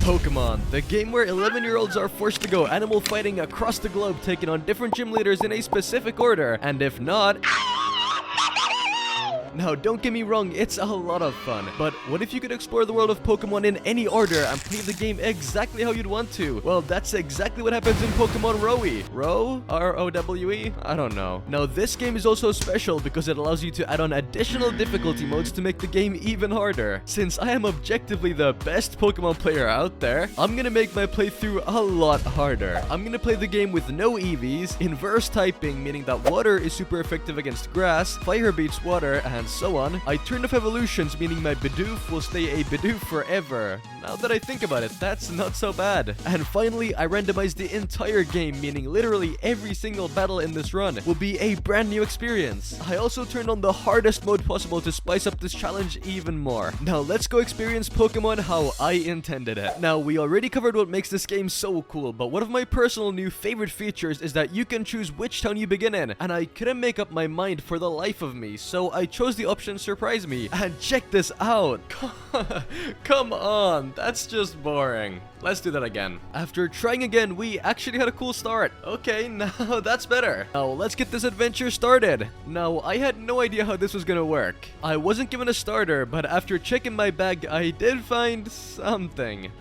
Pokemon, the game where 11-year-olds are forced to go animal fighting across the globe, taking on different gym leaders in a specific order, and if not... Now, don't get me wrong, it's a lot of fun, but what if you could explore the world of Pokemon in any order and play the game exactly how you'd want to? Well, that's exactly what happens in Pokemon ROWE. ROWE? R-O-W-E? I don't know. Now, this game is also special because it allows you to add on additional difficulty modes to make the game even harder. Since I am objectively the best Pokemon player out there, I'm gonna make my playthrough a lot harder. I'm gonna play the game with no EVs, inverse typing, meaning that water is super effective against grass, fire beats water, and so on. I turned off evolutions, meaning my Bidoof will stay a Bidoof forever. Now that I think about it, that's not so bad. And finally, I randomized the entire game, meaning literally every single battle in this run will be a brand new experience. I also turned on the hardest mode possible to spice up this challenge even more. Now let's go experience Pokemon how I intended it. Now, we already covered what makes this game so cool, but one of my personal new favorite features is that you can choose which town you begin in, and I couldn't make up my mind for the life of me, so I chose the option Surprise Me. And check this out. Come on, that's just boring. Let's do that again. After trying again, we actually had a cool start. Okay, now that's better. Now let's get this adventure started. Now, I had no idea how this was gonna work. I wasn't given a starter, but after checking my bag, I did find something.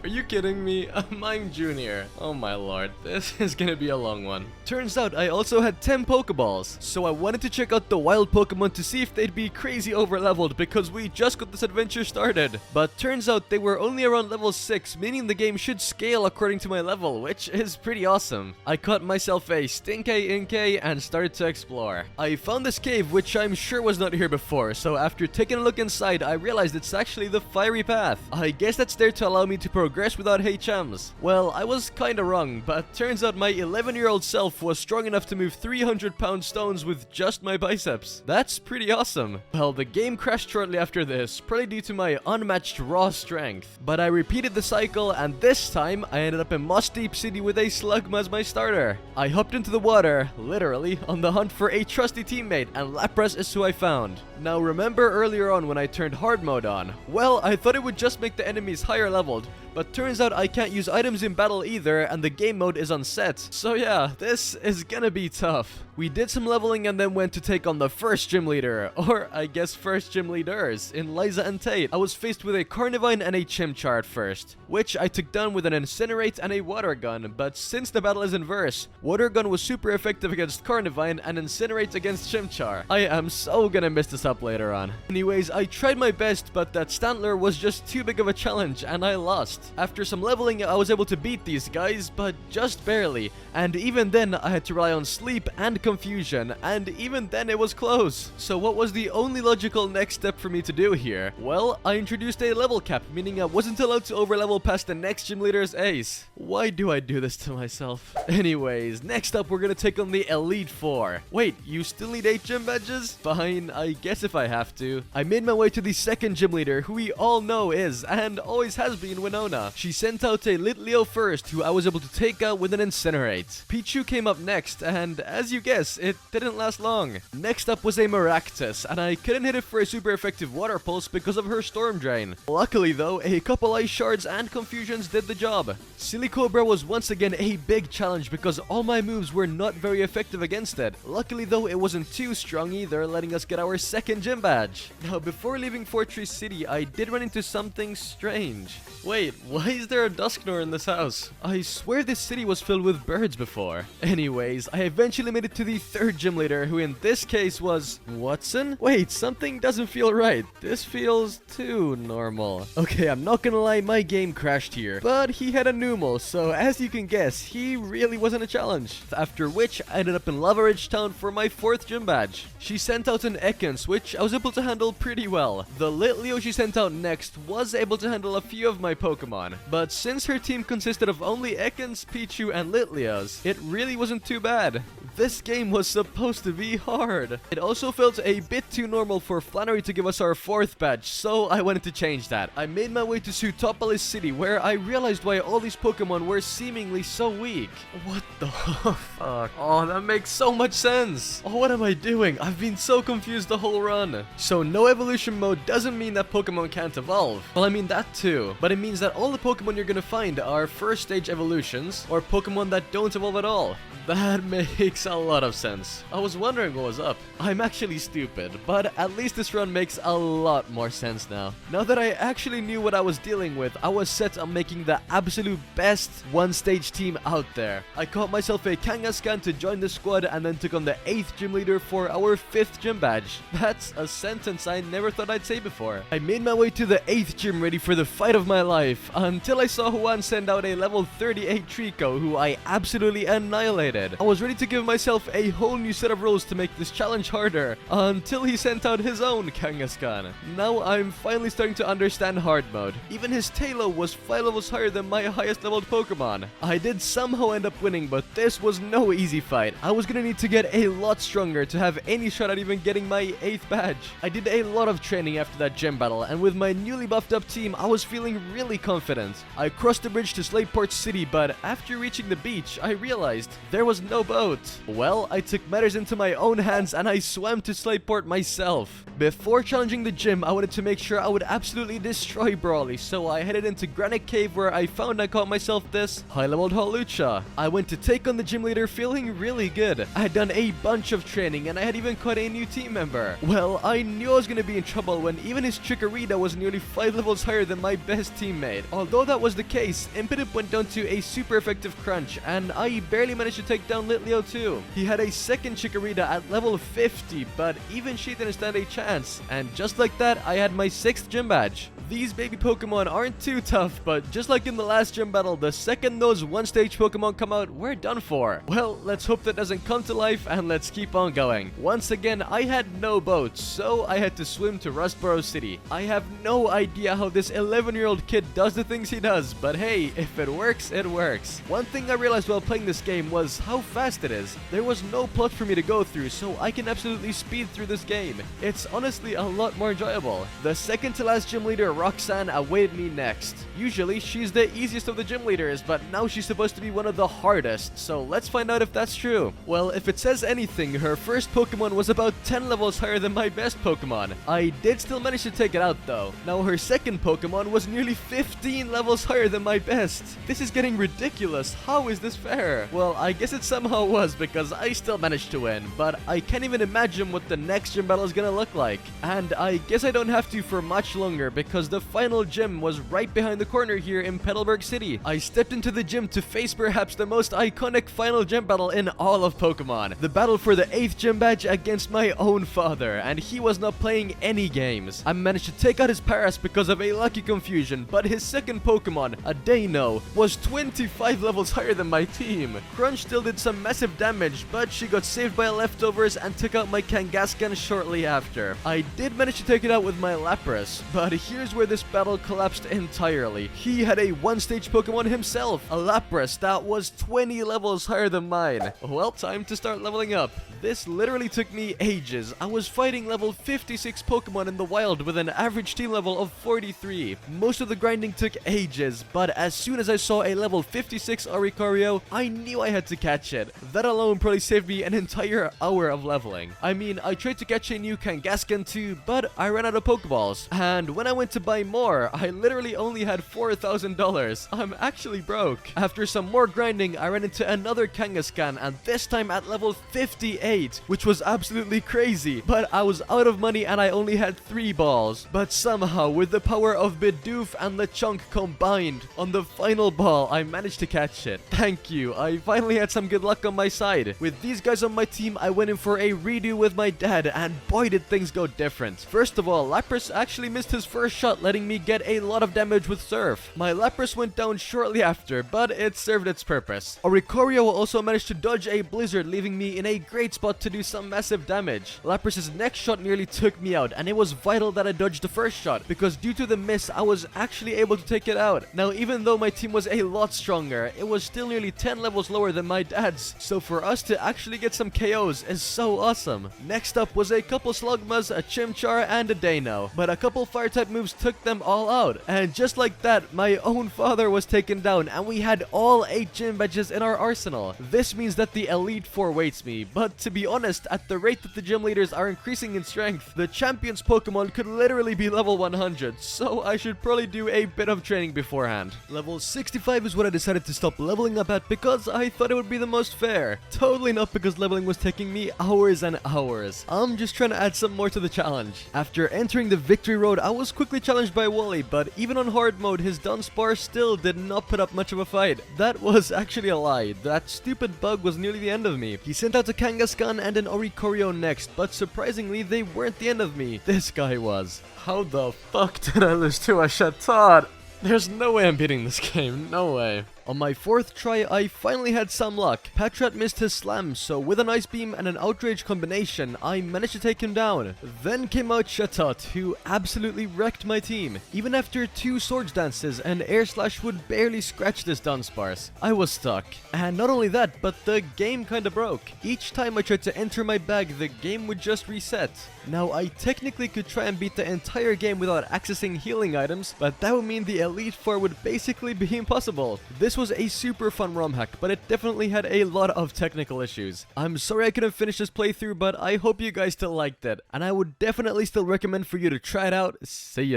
Are you kidding me? I'm Junior. Oh my lord, this is gonna be a long one. Turns out I also had 10 Pokeballs, so I wanted to check out the wild Pokemon to see if they'd be crazy overleveled because we just got this adventure started. But turns out they were only around level 6, meaning the game should scale according to my level, which is pretty awesome. I caught myself a Stinkay Inkay and started to explore. I found this cave, which I'm sure was not here before, so after taking a look inside, I realized it's actually the Fiery Path. I guess that's there to allow me to progress without HMs. Well, I was kinda wrong, but turns out my 11-year-old self was strong enough to move 300-pound stones with just my biceps. That's pretty awesome. Well, the game crashed shortly after this, probably due to my unmatched raw strength. But I repeated the cycle, and this time, I ended up in Moss Deep City with a Slugma as my starter. I hopped into the water, literally, on the hunt for a trusty teammate, and Lapras is who I found. Now, remember earlier on when I turned hard mode on? Well, I thought it would just make the enemies higher leveled, but turns out I can't use items in battle either, and the game mode is unset. So yeah, this is gonna be tough. We did some leveling and then went to take on the first gym leader, or I guess first gym leaders, in Liza and Tate. I was faced with a Carnivine and a Chimchar at first, which I took down with an Incinerate and a Water Gun, but since the battle is inverse, Water Gun was super effective against Carnivine and Incinerate against Chimchar. I am so gonna mess this up later on. Anyways, I tried my best, but that Stantler was just too big of a challenge and I lost. After some leveling, I was able to beat these guys, but just barely, and even then I had to rely on sleep and confusion, and even then it was close. So what was the only logical next step for me to do here? Well, I introduced a level cap, meaning I wasn't allowed to overlevel past the next gym leader's ace. Why do I do this to myself? Anyways, next up we're gonna take on the Elite Four. Wait, you still need 8 gym badges? Fine, I guess if I have to. I made my way to the second gym leader, who we all know is, and always has been, Winona. She sent out a Litleo first, who I was able to take out with an Incinerate. Pichu came up next, and as you guess, it didn't last long. Next up was a Maractus, and I couldn't hit it for a super effective Water Pulse because of her Storm Drain. Luckily though, a couple Ice Shards and Confusions did the job. Silicobra was once again a big challenge because all my moves were not very effective against it. Luckily though, it wasn't too strong either, letting us get our second gym badge. Now, before leaving Fortress City, I did run into something strange. Wait, why is there a Dusknoir in this house? I swear this city was filled with birds before. Anyways, I eventually made it to the third gym leader, who in this case was Watson? Wait, something doesn't feel right. This feels too normal. Okay, I'm not gonna lie, my game crashed here, but he had a Numel, so as you can guess, he really wasn't a challenge. After which, I ended up in Lava Ridge Town for my 4th gym badge. She sent out an Ekans, which I was able to handle pretty well. The Litleo she sent out next was able to handle a few of my Pokemon, but since her team consisted of only Ekans, Pichu, and Litleos, it really wasn't too bad. This game was supposed to be hard. It also felt a bit too normal for Flannery to give us our 4th badge, so I wanted to change that. I made my way to Sootopolis City, where I realized why all these Pokemon were seemingly so weak. What the fuck? Oh, that makes so much sense. Oh, what am I doing? I've been so confused the whole run. So no evolution mode doesn't mean that Pokemon can't evolve. Well, I mean that too. But it means that all the Pokemon you're gonna find are first stage evolutions or Pokemon that don't evolve at all. That makes a lot of sense. I was wondering what was up. I'm actually stupid, but at least this run makes a lot more sense now. Now that I actually knew what I was dealing with, I was set on making the absolute best one-stage team out there. I caught myself a Kangaskhan to join the squad and then took on the 8th gym leader for our 5th gym badge. That's a sentence I never thought I'd say before. I made my way to the 8th gym ready for the fight of my life until I saw Juan send out a level 38 Trico who I absolutely annihilated. I was ready to give myself a whole new set of rules to make this challenge harder until he sent out his own Kangaskhan. Now I'm finally starting to understand hard mode. Even his Tailo was 5 levels higher than my highest leveled Pokemon. I did somehow end up winning, but this was no easy fight. I was gonna need to get a lot stronger to have any shot at even getting my 8th badge. I did a lot of training after that gym battle, and with my newly buffed up team, I was feeling really confident. I crossed the bridge to Slateport City, but after reaching the beach, I realized there was no boat. Well, I took matters into my own hands and I swam to Slateport myself. Before challenging the gym, I wanted to make sure I would absolutely destroy Brawly, so I headed into Granite Cave where I found I caught myself this high-leveled Hawlucha. I went to take on the gym leader feeling really good. I had done a bunch of training and I had even caught a new team member. Well, I knew I was gonna be in trouble when even his Chikorita was nearly 5 levels higher than my best teammate. Although that was the case, Impidimp went down to a super effective crunch and I barely managed to take down Litleo too. He had a second Chikorita at level 50, but even she didn't stand a chance. And just like that, I had my 6th gym badge. These baby Pokemon aren't too tough, but just like in the last gym battle, the second those one-stage Pokemon come out, we're done for. Well, let's hope that doesn't come to life and let's keep on going. Once again, I had no boat, so I had to swim to Rustboro City. I have no idea how this 11-year-old kid does the things he does, but hey, if it works, it works. One thing I realized while playing this game was how fast it is. There was no plot for me to go through, so I can absolutely speed through this game. It's honestly a lot more enjoyable. The second to last gym leader, Roxanne, awaited me next. Usually, she's the easiest of the gym leaders, but now she's supposed to be one of the hardest, so let's find out if that's true. Well, if it says anything, her first Pokemon was about 10 levels higher than my best Pokemon. I did still manage to take it out though. Now her second Pokemon was nearly 15 levels higher than my best. This is getting ridiculous. How is this fair? Well, I guess it somehow was because I still managed to win, but I can't even imagine what the next gym battle is gonna look like. And I guess I don't have to for much longer because the final gym was right behind the corner here in Petalburg City. I stepped into the gym to face perhaps the most iconic final gym battle in all of Pokemon. The battle for the 8th gym badge against my own father, and he was not playing any games. I managed to take out his Paras because of a lucky confusion, but his second Pokemon, a Dano, was 25 levels higher than my team. Crunch still did some massive damage, but she got saved by leftovers and took out my Kangaskhan shortly after. I did manage to take it out with my Lapras, but here's where this battle collapsed entirely. He had a one-stage Pokemon himself, a Lapras that was 20 levels higher than mine. Well, time to start leveling up. This literally took me ages. I was fighting level 56 Pokemon in the wild with an average team level of 43. Most of the grinding took ages, but as soon as I saw a level 56 Oricorio, I knew I had to catch it. That alone probably saved me an entire hour of leveling. I mean, I tried to catch a new Kangaskhan too, but I ran out of Pokeballs. And when I went to buy more, I literally only had $4,000. I'm actually broke. After some more grinding, I ran into another Kangaskhan, and this time at level 58, which was absolutely crazy. But I was out of money and I only had 3 balls. But somehow, with the power of Bidoof and Lechonk combined, on the final ball, I managed to catch it. Thank you. I finally had some good luck on my side. With these guys on my team, I went in for a redo with my dad, and boy did things go different. First of all, Lapras actually missed his first shot not letting me get a lot of damage with Surf. My Lapras went down shortly after, but it served its purpose. Oricorio also managed to dodge a Blizzard, leaving me in a great spot to do some massive damage. Lapras' next shot nearly took me out, and it was vital that I dodged the first shot, because due to the miss, I was actually able to take it out. Now, even though my team was a lot stronger, it was still nearly 10 levels lower than my dad's, so for us to actually get some KOs is so awesome. Next up was a couple Slugmas, a Chimchar, and a Dano, but a couple Fire-type moves took them all out, and just like that, my own father was taken down, and we had all 8 gym badges in our arsenal. This means that the Elite Four waits me, but to be honest, at the rate that the gym leaders are increasing in strength, the champion's Pokemon could literally be level 100, so I should probably do a bit of training beforehand. Level 65 is what I decided to stop leveling up at because I thought it would be the most fair. Totally not because leveling was taking me hours and hours. I'm just trying to add some more to the challenge. After entering the victory road, I was quickly challenged by Wally, but even on hard mode, his Dunsparce still did not put up much of a fight. That was actually a lie. That stupid bug was nearly the end of me. He sent out a Kangaskhan and an Oricorio next, but surprisingly, they weren't the end of me. This guy was. How the fuck did I lose to a Chatot? There's no way I'm beating this game, no way. On my 4th try, I finally had some luck. Patrat missed his slam, so with an Ice Beam and an Outrage combination, I managed to take him down. Then came out Chatot, who absolutely wrecked my team. Even after 2 Swords Dances, an Air Slash would barely scratch this Dunsparce. I was stuck. And not only that, but the game kinda broke. Each time I tried to enter my bag, the game would just reset. Now, I technically could try and beat the entire game without accessing healing items, but that would mean the Elite Four would basically be impossible. This was a super fun ROM hack, but it definitely had a lot of technical issues. I'm sorry I couldn't finish this playthrough, but I hope you guys still liked it, and I would definitely still recommend for you to try it out. See ya.